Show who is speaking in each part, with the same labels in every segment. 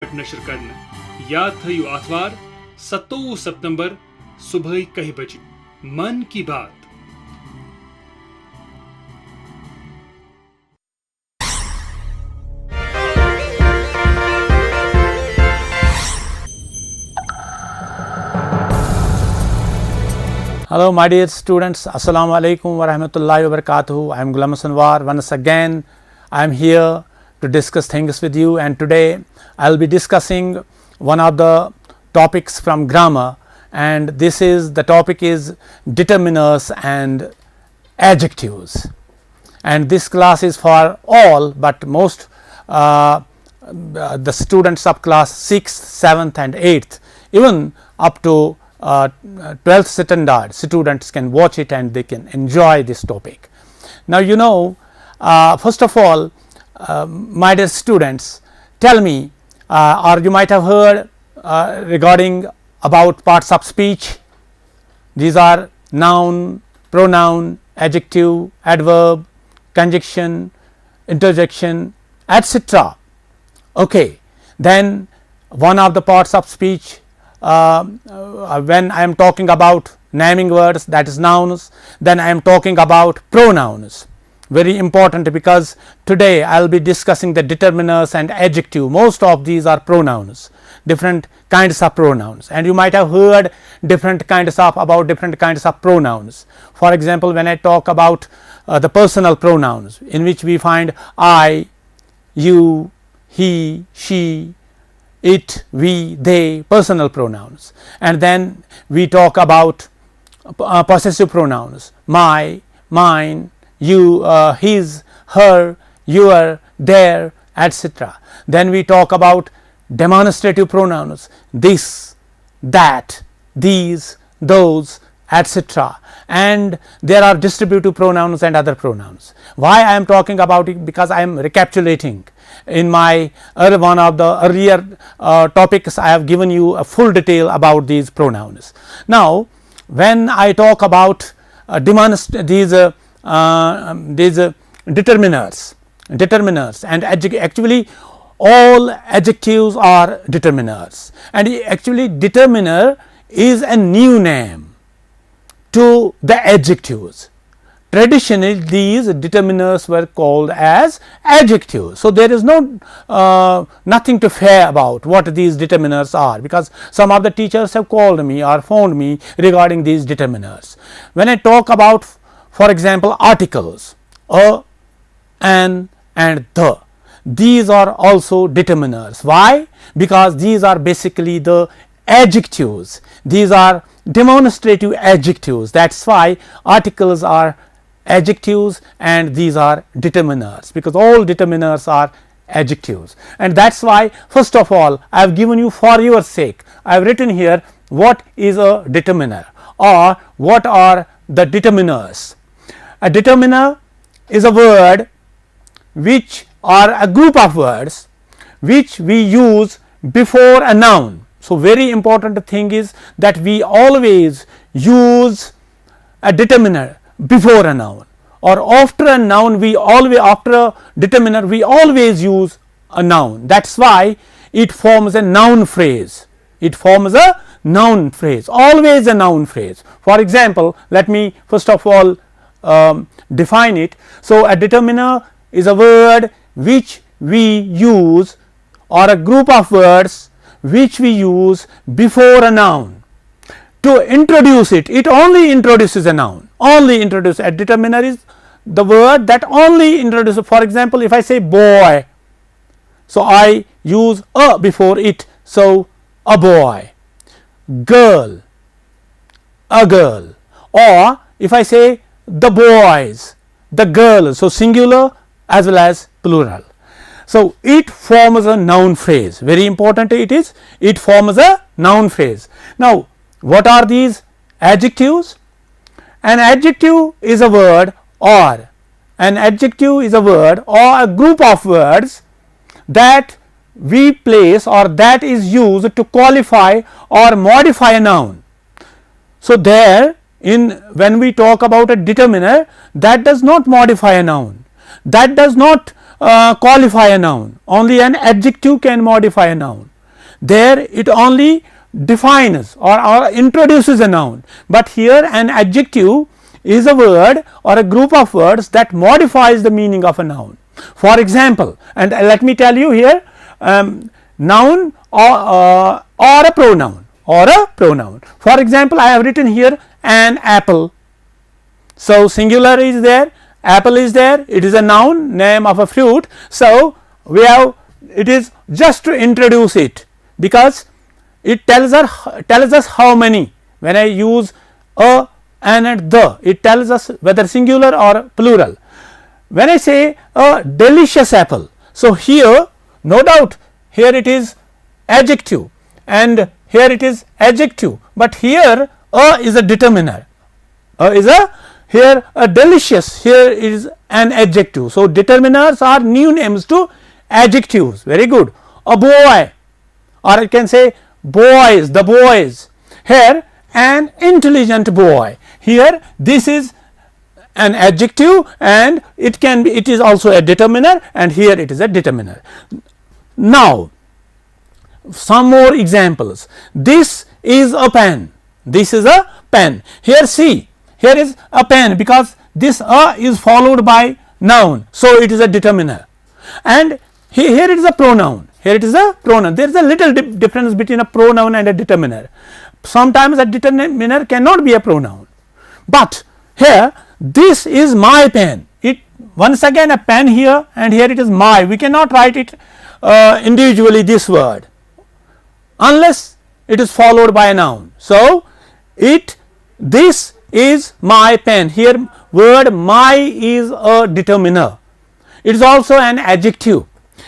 Speaker 1: नशर करने याद थयु आतवार 27 सितंबर सुबह 1 बजे मन की बात।
Speaker 2: Hello my dear students, Assalamu alaikum wa rahmatullahi wa barakatuhu. I am Ghulam Hasan War. Once again I am here to discuss things with you, and today I will be discussing one of the topics from grammar, and the topic is determiners and adjectives. And this class is for all, but most the students of class 6th, 7th and 8th, even up to 12th standard students can watch it and they can enjoy this topic. Now first of all, my dear students, tell me, or you might have heard regarding about parts of speech. These are noun, pronoun, adjective, adverb, conjunction, interjection, etc. Okay, then one of the parts of speech, when I am talking about naming words, that is nouns, then I am talking about pronouns. Very important, because today I will be discussing the determiners and adjective. Most of these are pronouns, different kinds of pronouns, and you might have heard different kinds of pronouns. For example, when I talk about the personal pronouns, in which we find I, you, he, she, it, we, they, personal pronouns. And then we talk about possessive pronouns, my, mine, you, his, her, your, their, etc. Then we talk about demonstrative pronouns, this, that, these, those, etc. And there are distributive pronouns and other pronouns. Why I am talking about it? Because I am recapitulating. In my one of the earlier topics, I have given you a full detail about these pronouns. Now when I talk about these determiners and actually all adjectives are determiners, and actually determiner is a new name to the adjectives. Traditionally these determiners were called as adjectives. So there is nothing to fear about what these determiners are, because some of the teachers have called me or phoned me regarding these determiners. When I talk about, for example, articles a, an and the, these are also determiners. Why? Because these are basically the adjectives. These are demonstrative adjectives. That's why articles are adjectives and these are determiners, because all determiners are adjectives. And that's why first of all I have given you, for your sake, I have written here what is a determiner or what are the determiners. A determiner is a word which are a group of words which we use before a noun. So very important thing is that we always use a determiner before a noun, or after a noun after a determiner we always use a noun. That's why it forms a noun phrase. It forms a noun phrase, always a noun phrase. For example, let me first of all define it. So a determiner is a word which we use, or a group of words which we use before a noun. To introduce it, it only introduces a noun, only introduce. A determiner is the word that only introduces. For example, if I say boy, so I use a before it, so a boy. Girl, a girl. Or if I say the boys, the girls, so singular as well as plural. So it forms a noun phrase. Very important it is, it forms a noun phrase. Now what are these adjectives? An adjective is a word or a group of words that we place or that is used to qualify or modify a noun. So there, when we talk about a determiner, that does not modify a noun, that does not qualify a noun. Only an adjective can modify a noun. there it only defines or introduces a noun, but here an adjective is a word or a group of words that modifies the meaning of a noun. For example, and let me tell you here, noun or a pronoun, For example, I have written here an apple. So singular is there, apple is there, it is a noun, name of a fruit. So we have, it is just to introduce it, because it tells us how many. When I use a, an and the, it tells us whether singular or plural. When I say a delicious apple, so here no doubt here it is adjective and here it is adjective, but here a is a determiner, here a delicious, here is an adjective. So determiners are new names to adjectives. Very good. A boy, or I can say boys, the boys. Here an intelligent boy, here this is an adjective and it can be, it is also a determiner, and here it is a determiner. Now some more examples. This is a pen, this is a pen. Here see, here is a pen, because this a is followed by noun, so it is a determiner. And here it is a pronoun, here it is a pronoun. There is a little difference between a pronoun and a determiner. Sometimes a determiner cannot be a pronoun, but here this is my pen. It once again a pen here, and here it is my. We cannot write it individually, this word, unless it is followed by a noun. So this is my pen. Here word my is a determiner. It is also an adjective.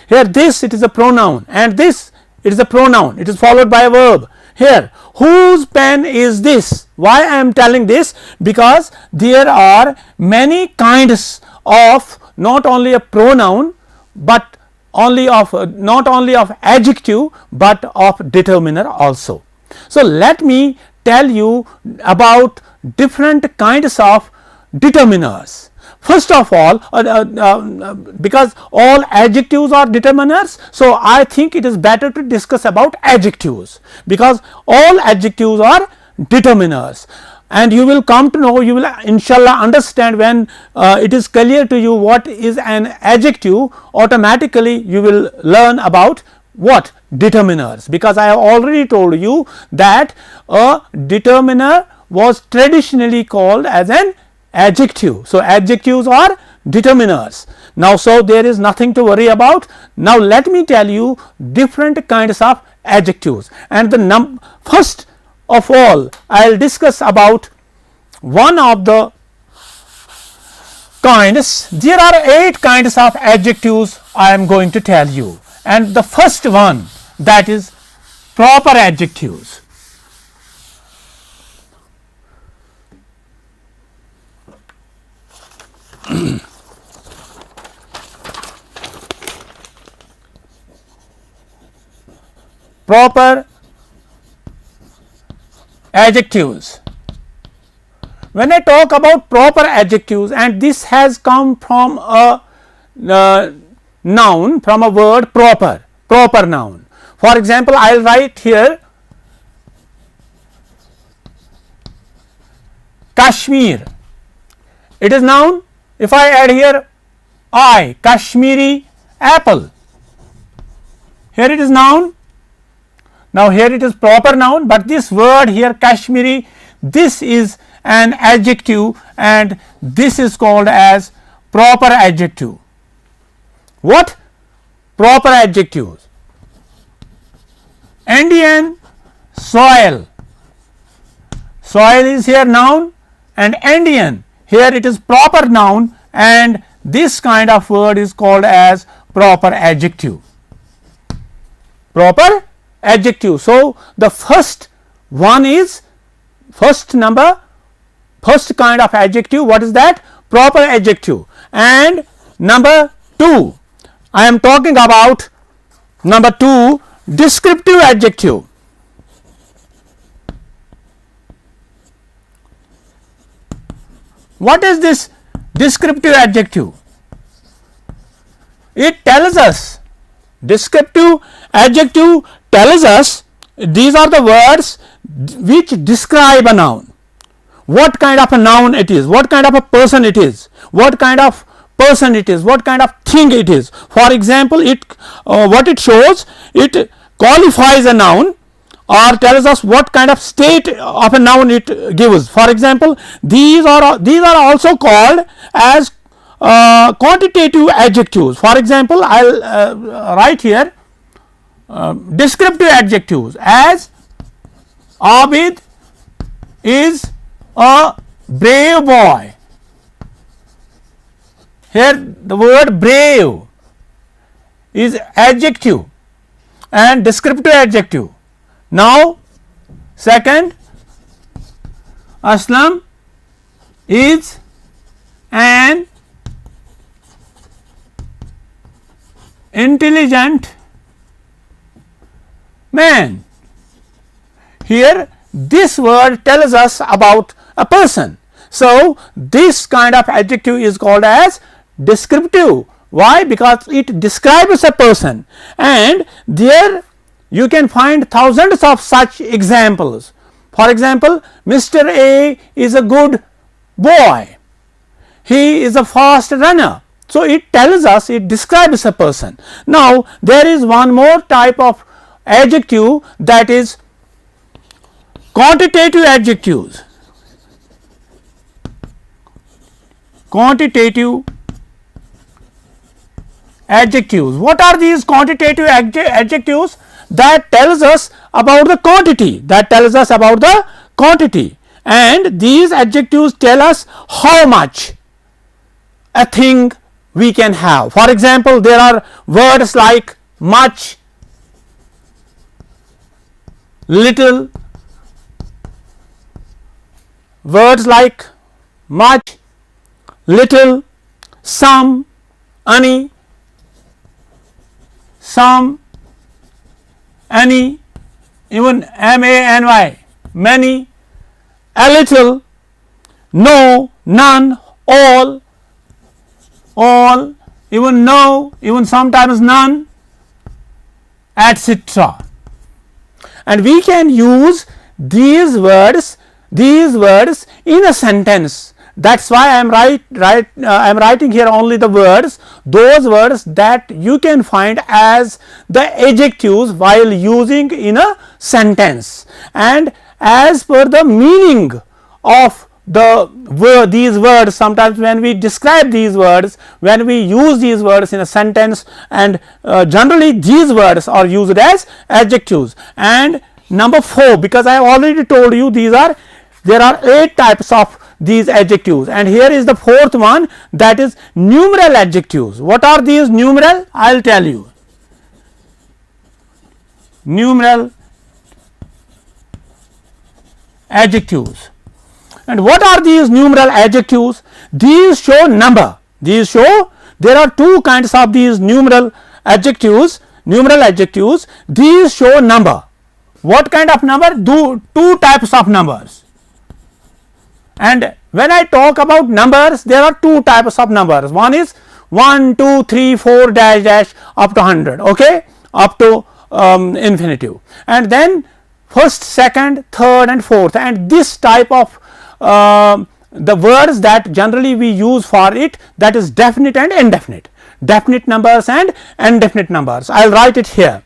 Speaker 2: Here this, it is a pronoun, and this, it is a pronoun, it is followed by a verb. Here whose pen is this? Why I am telling this? Because there are many kinds of not only a pronoun, but not only of adjective, but of determiner also. So let me tell you about different kinds of determiners. First of all, because all adjectives are determiners, so I think it is better to discuss about adjectives, because all adjectives are determiners, and you will come to know, you will inshallah understand when it is clear to you what is an adjective. Automatically you will learn about what determiners, because I have already told you that a determiner was traditionally called as an adjective. So adjectives are determiners. Now so there is nothing to worry about. Now let me tell you different kinds of adjectives, and the first of all I will discuss about one of the kinds. There are 8 kinds of adjectives I am going to tell you, and the first one, that is proper adjectives. Proper adjectives. When I talk about proper adjectives, and this has come from a noun, from a word proper noun. For example, I will write here Kashmir, it is noun. If I add here I, Kashmiri apple, here it is noun. Now here it is proper noun, but this word here Kashmiri, this is an adjective, and this is called as proper adjective. What? Proper adjectives. Indian soil, soil is here noun, and Indian, here it is proper noun, and this kind of word is called as proper adjective. Proper adjective. So the first one is first kind of adjective. What is that? Proper adjective. And number 2, I am talking about number 2, descriptive adjective. What is this descriptive adjective? It tells us, descriptive adjective tells us, these are the words which describe a noun. What kind of a noun it is, what kind of a person it is, what kind of person it is, what kind of thing it is. For example, what it shows, it qualifies a noun or tells us what kind of state of a noun it gives. For example, these are also called as quantitative adjectives. For example, I will write here descriptive adjectives, as Abid is a brave boy. Here the word brave is adjective and descriptive adjective. Now second, Aslam is an intelligent man. Here this word tells us about a person. So this kind of adjective is called as descriptive. Why? Because it describes a person, and there you can find thousands of such examples. For example, Mr. A is a good boy, he is a fast runner. So it tells us, it describes a person. Now there is one more type of adjective, that is quantitative adjectives. Quantitative adjectives. What are these quantitative adjectives? That tells us about the quantity, that tells us about the quantity, and these adjectives tell us how much a thing we can have. For example, there are words like much, little, words like much, little, some, any, some, any, even many, many, a little, no, none, all, even no, even sometimes none, etc. And we can use these words in a sentence. That's why I am writing here only the words, those words that you can find as the adjectives while using in a sentence, and as per the meaning of these words. Sometimes when we describe these words, when we use these words in a sentence, and generally these words are used as adjectives. And number 4, because I have already told you there are 8 types of these adjectives, and here is the 4th one, that is numeral adjectives. What are these numeral? I will tell you. Numeral adjectives. And what are these numeral adjectives? These show number. There are 2 kinds of these numeral adjectives. These show number. What kind of number? 2 types of numbers. And when I talk about numbers, there are 2 types of numbers. One is 1, 2, 3, 4 dash dash up to 100, okay, up to infinitive, and then first, second, third and fourth, and this type of the words that generally we use for it, that is definite and indefinite, definite numbers and indefinite numbers. I will write it here.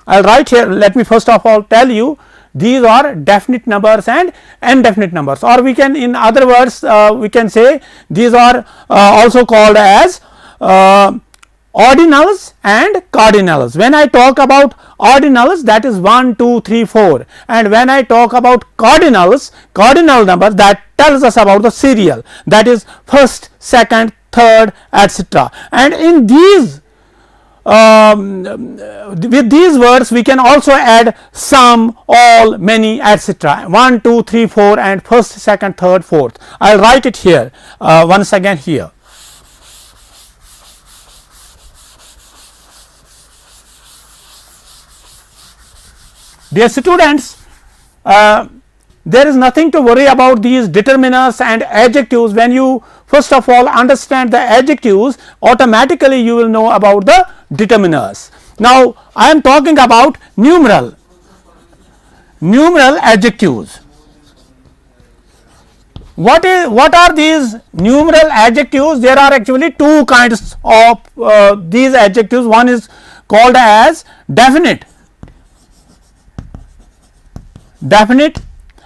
Speaker 2: Let me first of all tell you, these are definite numbers and indefinite numbers, or we can, in other words, we can say these are also called as ordinals and cardinals. When I talk about ordinals, that is 1, 2, 3, 4, and when I talk about cardinals, cardinal numbers, that tells us about the serial, that is first, second, third, etc. And in these with these words we can also add some, all, many, etc. 1, 2, 3, 4 and first, second, third, fourth. I will write it here once again here. Dear students, there is nothing to worry about these determiners and adjectives. When you first of all understand the adjectives, automatically you will know about the determiners. Now I am talking about numeral adjectives. What are these numeral adjectives? There are actually two kinds of these adjectives. One is called as definite,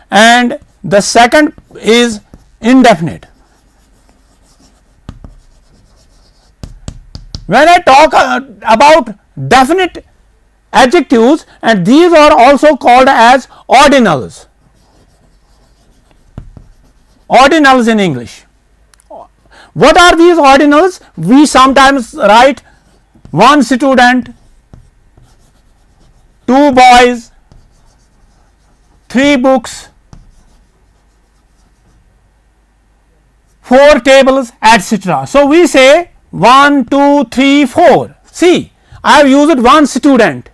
Speaker 2: and the second is indefinite. When I talk about definite adjectives, and these are also called as ordinals. Ordinals in English. What are these ordinals? We sometimes write one student, two boys, three books, four tables, etc. So we say 1, 2, 3, 4. See, I have used one student,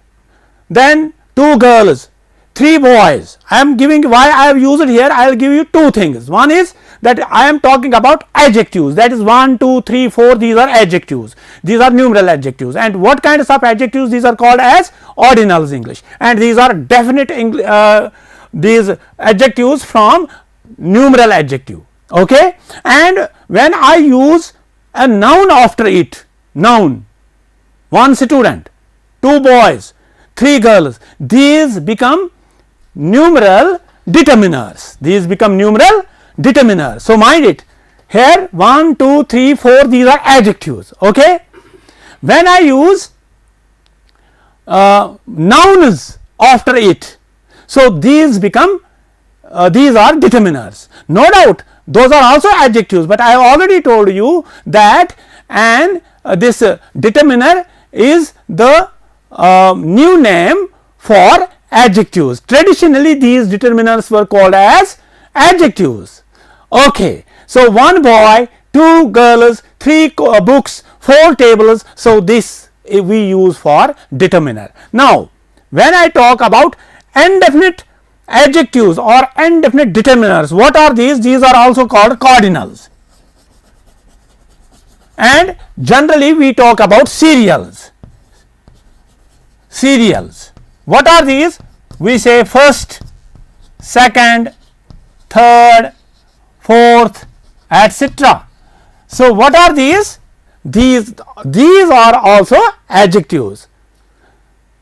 Speaker 2: then two girls, three boys. I am giving why I have used here. I will give you two things. One is that I am talking about adjectives, that is 1, 2, 3, 4. These are adjectives, these are numeral adjectives. And what kinds of adjectives? These are called as ordinals English, and these are definite these adjectives from numeral adjective. Okay, and when I use a noun after it, noun, one student, two boys, three girls, these become numeral determiners. These become numeral determiners. So mind it, here 1, 2, 3, 4, these are adjectives. Okay, when I use nouns after it, so these become these are determiners. No doubt those are also adjectives, but I have already told you that this determiner is the new name for adjectives. Traditionally these determiners were called as adjectives. Okay, so one boy, two girls, three books, four tables. So this we use for determiner. Now when I talk about indefinite adjectives or indefinite determiners, what are these? These are also called cardinals, and generally we talk about serials. What are these? We say first, second, third, fourth, etc. So what are these? These are also adjectives.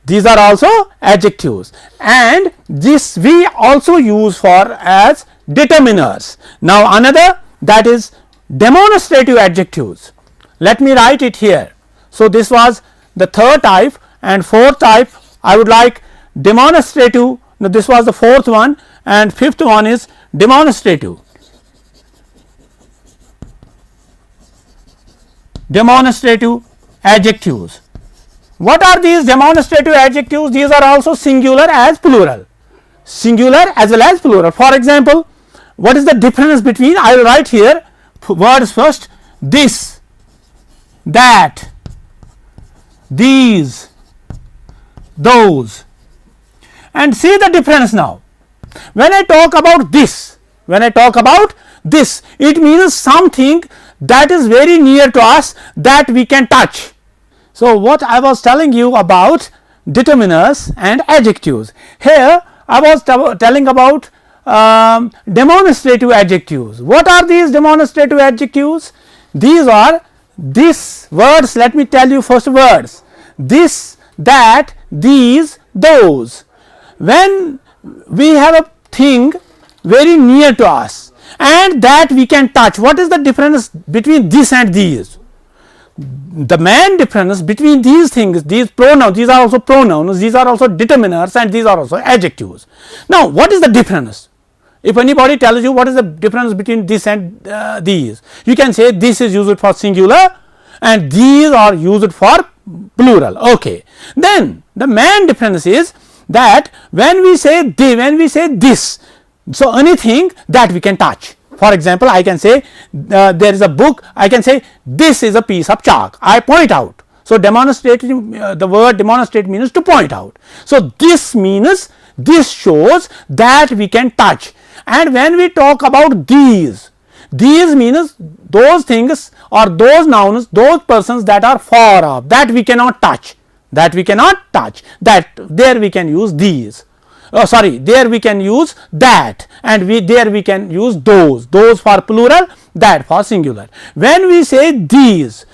Speaker 2: These are also adjectives, and this we also use for as determiners. Now another, that is demonstrative adjectives. Let me write it here. So this was the third type, and fourth type I would like demonstrative. Now this was the fourth one, and fifth one is demonstrative. Demonstrative adjectives. What are these demonstrative adjectives? These are also singular as plural, singular as well as plural. For example, what is the difference between? I will write here words first: this, that, these, those, and see the difference. Now when I talk about this, it means something that is very near to us, that we can touch. So what I was telling you about determiners and adjectives, here I was telling about demonstrative adjectives. What are these demonstrative adjectives? These are these words. Let me tell you first words: this, that, these, those. When we have a thing very near to us and that we can touch, what is the difference between this and these? The main difference between these things, these pronouns, these are also pronouns, these are also determiners, and these are also adjectives. Now what is the difference? If anybody tells you what is the difference between this and these, you can say this is used for singular and these are used for plural. Okay, then the main difference is that when we say this, so anything that we can touch. For example, I can say there is a book, I can say this is a piece of chalk, I point out. So demonstrating, the word demonstrate means to point out. So this means, this shows that we can touch. And when we talk about these means those things or those nouns, those persons that are far off, that we cannot touch, that we cannot touch, that there we can use these. Oh, sorry, there we can use that, and there we can use those for plural, that for singular. When we say these,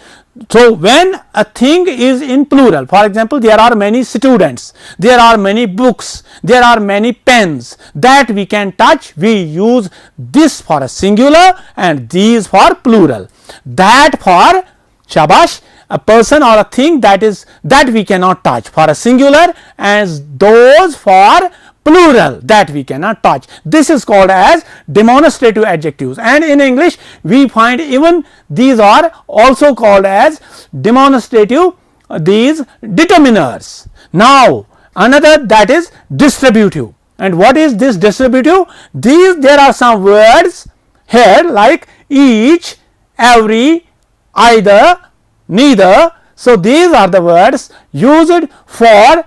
Speaker 2: so when a thing is in plural, for example, there are many students, there are many books, there are many pens that we can touch, we use this for a singular and these for plural. That for shabash, a person or a thing that we cannot touch for a singular, as those for plural that we cannot touch. This is called as demonstrative adjectives, and in English we find even these are also called as demonstrative, these determiners. Now another, that is distributive. And what is this distributive? There are some words here like each, every, either, neither. So these are the words used for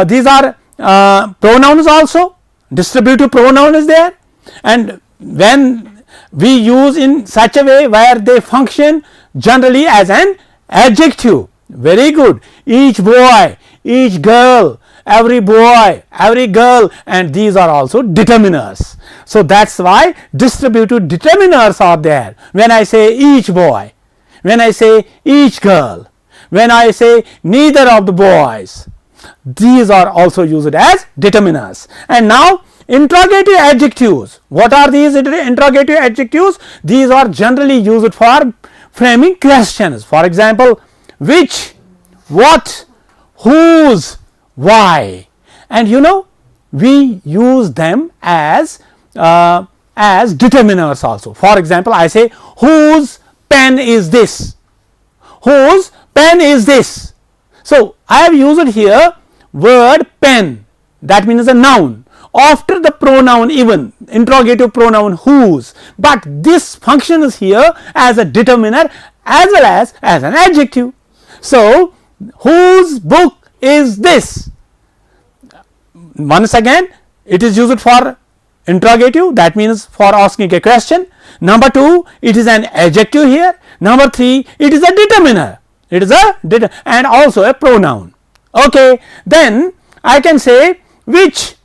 Speaker 2: these are pronouns also, distributive pronoun is there, and when we use in such a way where they function generally as an adjective. Very good. Each boy, each girl, every boy, every girl, and these are also determiners. So that's why distributive determiners are there. When I say each boy, when I say each girl, when I say neither of the boys, these are also used as determiners. And now interrogative adjectives. What are these interrogative adjectives? These are generally used for framing questions. For example, which, what, whose, why, and we use them as determiners also. For example, I say whose pen is this, whose pen is this. So I have used here word pen, that means a noun, after the pronoun even, interrogative pronoun whose, but this functions here as a determiner as well as an adjective. So whose book is this? Once again it is used for interrogative, that means for asking a question. Number 2, it is an adjective here. Number 3, it is a determiner, it is a and also a pronoun. Okay, then I can say which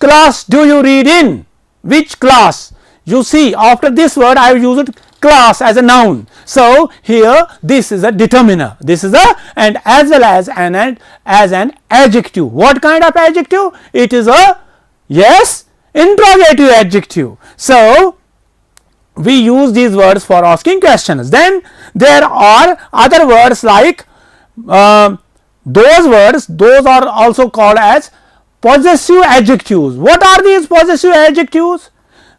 Speaker 2: class do you read in, which class. You see, after this word I have used class as a noun. So here this is a determiner, this is and as well as an adjective. What kind of adjective? It is a, yes, interrogative adjective. So we use these words for asking questions. Then there are other words like those words, those are also called as possessive adjectives. What are these possessive adjectives?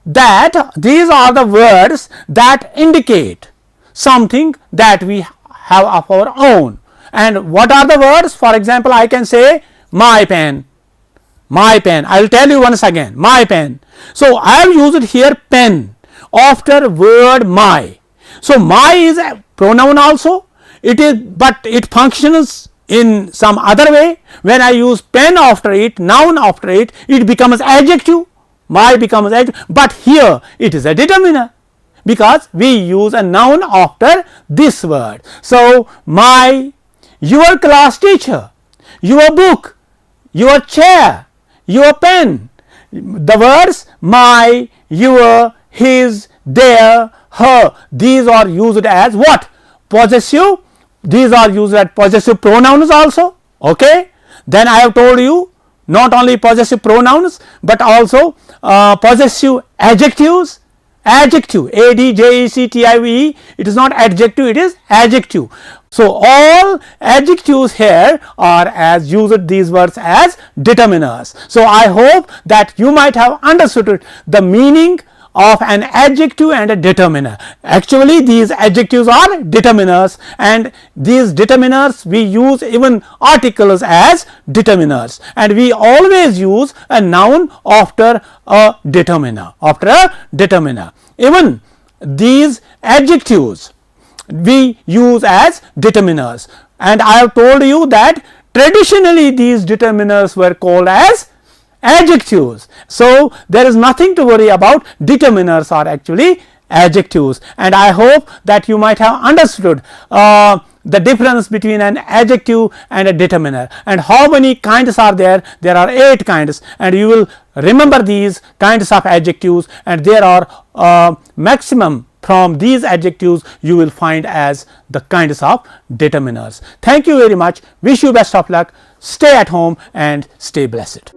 Speaker 2: That these are the words that indicate something that we have of our own. And what are the words? For example, I can say my pen, my pen. I will tell you once again, my pen. So I have used here pen after word my. So my is a pronoun also, it is, but it functions in some other way. When I use pen after it, noun after it, it becomes adjective, my becomes adjective, but here it is a determiner because we use a noun after this word. So my, your class teacher, your book, your chair, your pen. The words my, your, his, their, her, these are used as what? Possessive. These are used as possessive pronouns also. Okay, then I have told you not only possessive pronouns but also possessive adjectives. Adjective, adjective, it is not adjective, it is adjective. So all adjectives here are as used these words as determiners. So I hope that you might have understood the meaning of an adjective and a determiner. Actually these adjectives are determiners, and these determiners we use even articles as determiners, and we always use a noun after a determiner, Even these adjectives we use as determiners, and I have told you that traditionally these determiners were called as adjectives. So there is nothing to worry about, determiners are actually adjectives, and I hope that you might have understood the difference between an adjective and a determiner, and how many kinds are there? There are 8 kinds, and you will remember these kinds of adjectives, and there are maximum from these adjectives you will find as the kinds of determiners. Thank you very much. Wish you best of luck. Stay at home and stay blessed.